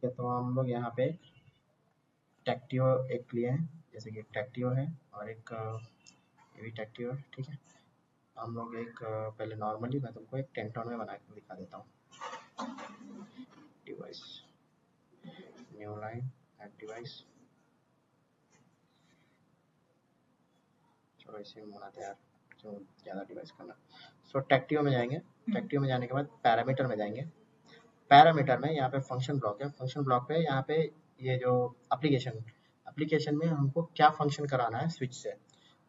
ठीक है, तो हम लोग यहाँ पे टेक्टियो एक लिए हैं, जैसे कि टेक्टियो है और एक ये भी टेक्टियो है। ठीक है, हम लोग एक पहले नॉर्मली मैं तुमको एक टेंटोन में बना के दिखा देता हूँ। Device, new line, add device, चलो इसे में बनाते हैं यार, जो ज़्यादा डिवाइस करना। सो टेक्टियो में जाएंगे, टेक्टियो में जाने के बाद पैरामीटर में जाएंगे। पैरामीटर में यहाँ पे फंक्शन ब्लॉक है, फंक्शन ब्लॉक पे यहाँ पे ये जो एप्लीकेशन एप्लीकेशन में हमको क्या फंक्शन कराना है स्विच से,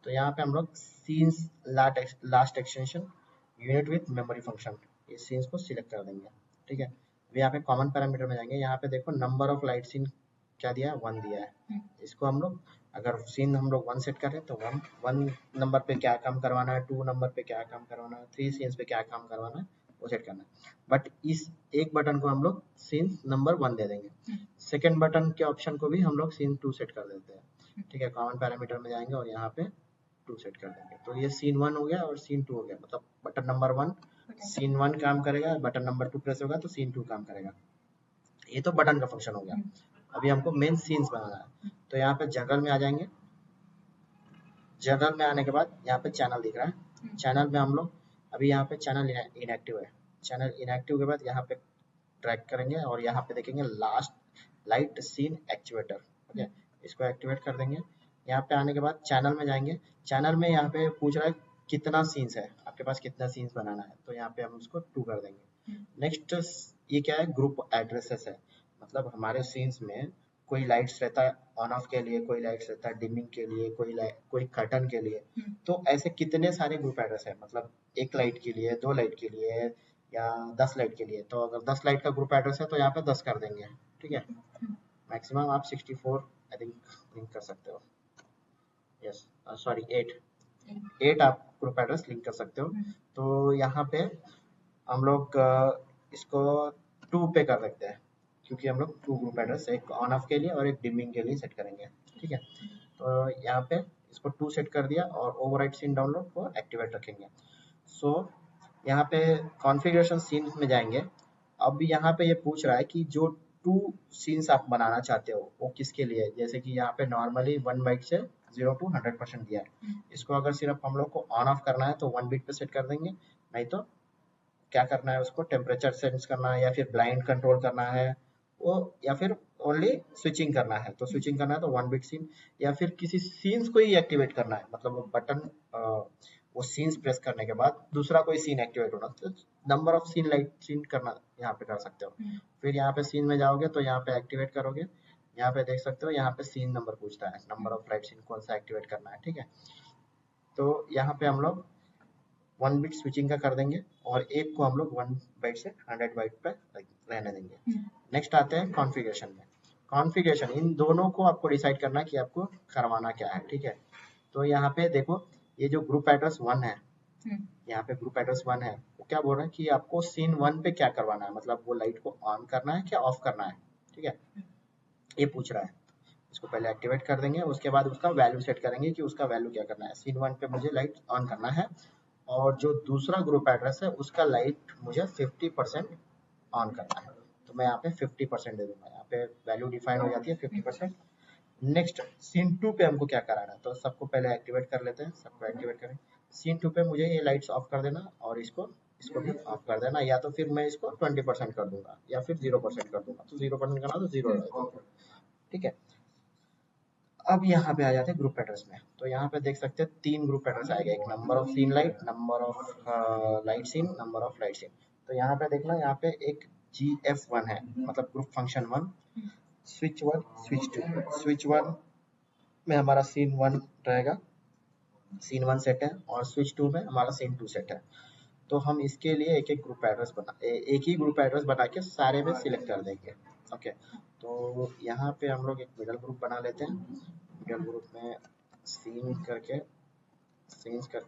तो यहाँ पे हम लोग scenes last extension unit with memory function, ये सीन्स को सिलेक्ट कर देंगे। ठीक है, अब यहाँ पे कॉमन पैरामीटर में जाएंगे, यहाँ पे देखो नंबर ऑफ लाइट सीन क्या दिया है, 1 दिया है। इसको हम लोग अगर सीन हम लोग 1 सेट कर रहे हैं तो 1 नंबर पे क्या काम करवाना है, 2 नंबर पे क्या काम करवाना है, 3 सीन्स पे क्या काम करवाना है वो सेट करना है। बट इस एक बटन को हम लोग सीन नंबर 1 दे देंगे, सेकेंड बटन के ऑप्शन को भी हम लोग सीन 2 सेट कर देते हैं। ठीक है, कॉमन पैरामीटर में जाएंगे और यहाँ पे 2 सेट कर देंगे, तो ये सीन 1 हो गया और सीन 2 हो गया, मतलब बटन नंबर 1 सीन 1 काम करेगा, बटन नंबर 2 प्रेस होगा तो सीन 2 काम करेगा। ये तो बटन का फंक्शन हो गया। अभी हमको मेन सीन्स बनाना है, तो यहाँ पे जनरल में आ जाएंगे। जनरल में आने के बाद यहाँ पे चैनल दिख रहा है, चैनल में हम लोग अभी यहाँ पे चैनल इनएक्टिव है, चैनल इनएक्टिव के बाद यहाँ पे ट्रैक करेंगे और यहाँ पे देखेंगे last light scene activator. Okay, इसको एक्टिवेट कर देंगे। यहाँ पे आने के बाद चैनल में जाएंगे, चैनल में यहाँ पे पूछ रहा है कितना सीन्स है आपके पास, कितना सीन्स बनाना है, तो यहाँ पे हम उसको 2 कर देंगे। नेक्स्ट ये क्या है, ग्रुप एड्रेसेस है, मतलब हमारे सीन्स में कोई लाइट्स रहता है ऑन ऑफ के लिए, कोई लाइट्स रहता है डिमिंग के लिए, कोई कर्टन के लिए, तो ऐसे कितने सारे ग्रुप एड्रेस है, मतलब एक लाइट के लिए, 2 लाइट के लिए या 10 लाइट के लिए, तो अगर 10 लाइट का ग्रुप एड्रेस है तो यहाँ पे 10 कर देंगे। ठीक है, मैक्सिमम आप 64 आई थिंक लिंक कर सकते हो, यस सॉरी 8 आप ग्रुप एड्रेस लिंक कर सकते हो। तो यहाँ पे हम लोग इसको 2 पे कर सकते हैं, क्योंकि हम लोग 2 ग्रुप एड्रेस, एक ऑन ऑफ के लिए और एक डिमिंग के लिए सेट करेंगे। ठीक है, तो यहाँ पे इसको 2 सेट कर दिया और ओवरराइड सीन डाउनलोड को एक्टिवेट रखेंगे। सो यहाँ पे कॉन्फ़िगरेशन सीन में जाएंगे। अब यहाँ पे ये पूछ रहा है कि जो 2 सीन्स आप बनाना चाहते हो वो किसके लिए है, जैसे कि यहाँ पे नॉर्मली 1 बाइट से 0 to 100% दिया है। इसको अगर सिर्फ हम लोग को ऑन ऑफ करना है तो 1 बिट पे सेट कर देंगे, नहीं तो क्या करना है, उसको टेम्परेचर सेंस करना है या फिर ब्लाइंड कंट्रोल करना है वो, या फिर ओनली स्विचिंग करना है, तो स्विचिंग करना है तो 1 बिट सीन, या फिर किसी सीन्स को ही एक्टिवेट करना है, मतलब वो बटन वो सीन्स प्रेस करने के बाद दूसरा कोई सीन एक्टिवेट होना, तो number of scene light scene करना यहाँ पे कर सकते हो। फिर यहाँ पे सीन में जाओगे तो यहाँ पे एक्टिवेट करोगे, यहाँ पे देख सकते हो यहाँ पे सीन नंबर पूछता है, नंबर ऑफ लाइट सीन कौन सा एक्टिवेट करना है। ठीक है, तो यहाँ पे हम लोग 1 बिट स्विचिंग का कर देंगे और एक को हम लोग 1 बाइट से 100 बाइट पे रहने देंगे। नेक्स्ट आते हैं कॉन्फ़िगरेशन में। कॉन्फ़िगरेशन इन दोनों को आपको डिसाइड करना है कि आपको करवाना क्या है। ठीक है, तो यहाँ पे देखो ये जो ग्रुप एड्रेस 1 है, यहाँ पे ग्रुप एड्रेस 1 है, वो क्या बोल रहा है कि आपको सीन 1 पे क्या करवाना है, मतलब वो लाइट को ऑन करना है क्या ऑफ करना है। ठीक है, ये पूछ रहा है, इसको पहले एक्टिवेट कर देंगे, उसके बाद उसका वैल्यू सेट करेंगे कि उसका वैल्यू क्या करना है। सीन 1 पे मुझे लाइट ऑन करना है और जो दूसरा ग्रुप एड्रेस है उसका लाइट मुझे 50% ऑन करना है, तो मैं यहाँ पे 50% दे दूंगा, यहाँ पे वैल्यू डिफाइन हो जाती है 50%। नेक्स्ट सीन 2 पे हमको क्या कराना है, तो सबको पहले एक्टिवेट कर लेते हैं, सबको एक्टिवेट करें। सीन 2 पे मुझे ये लाइट्स ऑफ कर देना और इसको भी ऑफ कर देना, या तो फिर मैं इसको 20% कर दूंगा या फिर 0% कर दूंगा, तो 0% करना तो 0 रहेगा। ठीक है, अब यहाँ पे आ जाते हैं ग्रुप एड्रेस में, तो यहाँ पे देख सकते हैं 3 ग्रुप एड्रेस आएगा, एक number of scene light, number of light scene, number of light scene. तो यहाँ पे देखना, यहाँ पे एक GF1 है, मतलब group function 1, switch 1, switch 2। Switch 1 में हमारा सीन 1 रहेगा, सीन 1 सेट है, और स्विच 2 में हमारा सीन 2 सेट है। तो हम इसके लिए एक एक ग्रुप एड्रेस एक ही ग्रुप एड्रेस बना के सारे में सिलेक्ट कर देंगे। ओके, तो यहाँ पे हम लोग एक मिडल ग्रुप बना लेते हैं, मिडल ग्रुप में सीन्स करके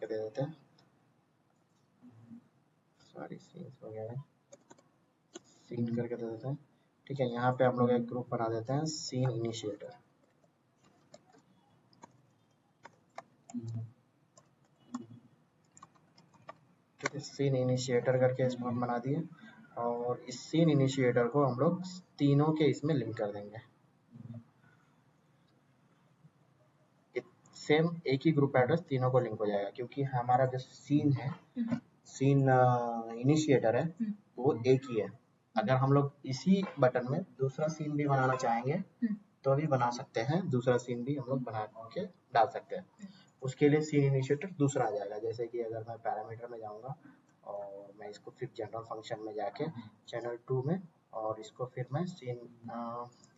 दे देते हैं, सॉरी सीन्स हो गया है, सीन करके दे देते हैं। ठीक है, यहाँ पे हम लोग एक ग्रुप बना देते हैं सीन इनिशिएटर। ठीक है, सीन इनिशिएटर करके इसको हम बना दिए। और इस सीन इनिशिएटर को हम लोग तीनों के इसमें लिंक कर देंगे। सेम एक ही ग्रुप एड्रेस तीनों को लिंक हो जाएगा, क्योंकि हमारा जो सीन है, सीन इनिशिएटर है, वो एक ही है। अगर हम लोग इसी बटन में दूसरा सीन भी बनाना चाहेंगे तो भी बना सकते हैं, दूसरा सीन भी हम लोग बना के डाल सकते हैं। उसके लिए सीन इनिशिएटर दूसरा आ जाएगा। जैसे कि अगर मैं पैरामीटर में जाऊंगा और मैं इसको फिर जनरल फंक्शन में जाके चैनल 2 में, और इसको फिर मैं सीन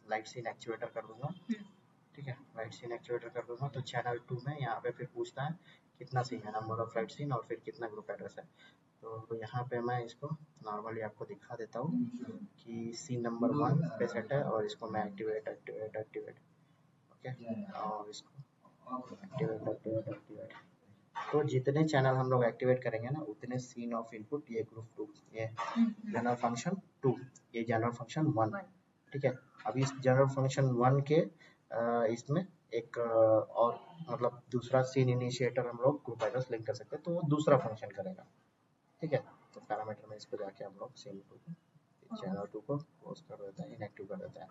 लाइट सीन एक्चुएटर कर दूंगा। ठीक है, लाइट सीन एक्चुएटर कर दूंगा तो चैनल 2 में यहाँ पे फिर पूछता है कितना सीन है, नंबर ऑफ लाइट सीन, और फिर कितना ग्रुप एड्रेस है। तो यहाँ पे मैं इसको नॉर्मली आपको दिखा देता हूँ कि सीन नंबर 1 पे सेट है, और इसको मैं एक्टिवेट ओके, और इसको एक्टिवेट। तो जितने चैनल हम लोग एक्टिवेट करेंगे ना, उतने सीन ऑफ इनपुट, ये ग्रुप 2, ये जनरल फंक्शन 2, ये जनरल फंक्शन 1। ठीक है, अब इस जनरल फंक्शन 1 के इसमें एक और मतलब दूसरा सीन इनिशिएटर हम लोग ग्रुप एड्रेस लिंक कर सकते हैं, तो वो दूसरा फंक्शन करेगा। ठीक है, तो पैरामीटर में इसको जाके हम लोग सीन 2 को, चैनल 2 को क्लोज कर देते हैं, इनएक्टिव कर देते हैं।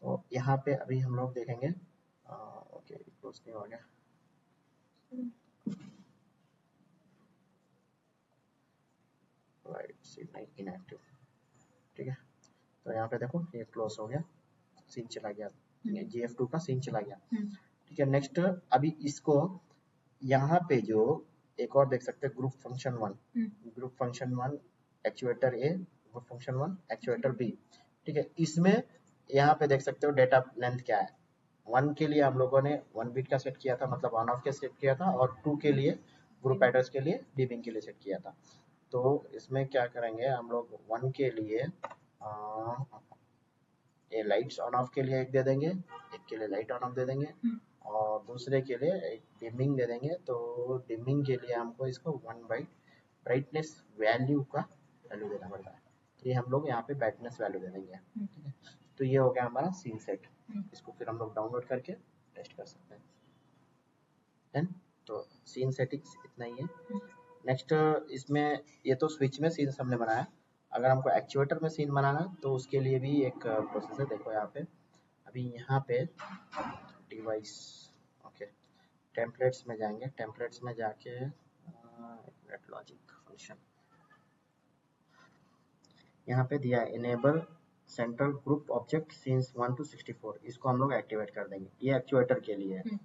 तो यहाँ पे अभी हम लोग देखेंगे, ओके क्लोज नहीं हो गया, राइट सीन नहीं इनएक्टिव। ठीक है, तो यहाँ पे देखो ये क्लोज हो गया, सीन चला गया, GF2 का सीन चला गया। ठीक है, नेक्स्ट अभी इसको यहाँ पे जो एक और देख सकते हैं, group function 1, group function 1 actuator A, group function 1 actuator B. ठीक है, इसमें यहाँ पे देख सकते हो डेटा लेंथ क्या है। 1 के लिए हम लोगों ने 1 बिट का सेट किया था, मतलब ऑन ऑफ के सेट किया था, और 2 के लिए ग्रुप एड्रेस के लिए डीबिंग के लिए सेट किया था। तो इसमें क्या करेंगे हम लोग, 1 के लिए ये लाइट्स ऑन ऑफ के लिए एक दे देंगे, एक के लिए लाइट ऑन ऑफ दे देंगे, और दूसरे के लिए एक डिमिंग दे देंगे। तो डिमिंग के लिए हमको इसको 1 बाइट ब्राइटनेस वैल्यू का वैल्यू देना पड़ता है, तो ये हम लोग यहाँ पे ब्राइटनेस वैल्यू दे देंगे। ठीक है, तो ये हो गया हमारा सीन सेट। इसको फिर हम लोग डाउनलोड करके टेस्ट कर सकते हैं। देन तो सीन सेटिंग्स इतना ही है। नेक्स्ट इसमें ये तो स्विच में सीन हमने बनाया, अगर हमको एक्चुएटर में सीन बनाना तो उसके लिए भी एक प्रोसेस है। देखो यहाँ पे, अभी यहाँ पे डिवाइस, ओके, टेम्पलेट्स में जाएंगे, टेम्पलेट्स में जाके नेट लॉजिक फंक्शन यहाँ पे दिया है enable central group object scenes 1 to 64, इसको हम लोग एक्टिवेट कर देंगे। ये एक्चुएटर के लिए है।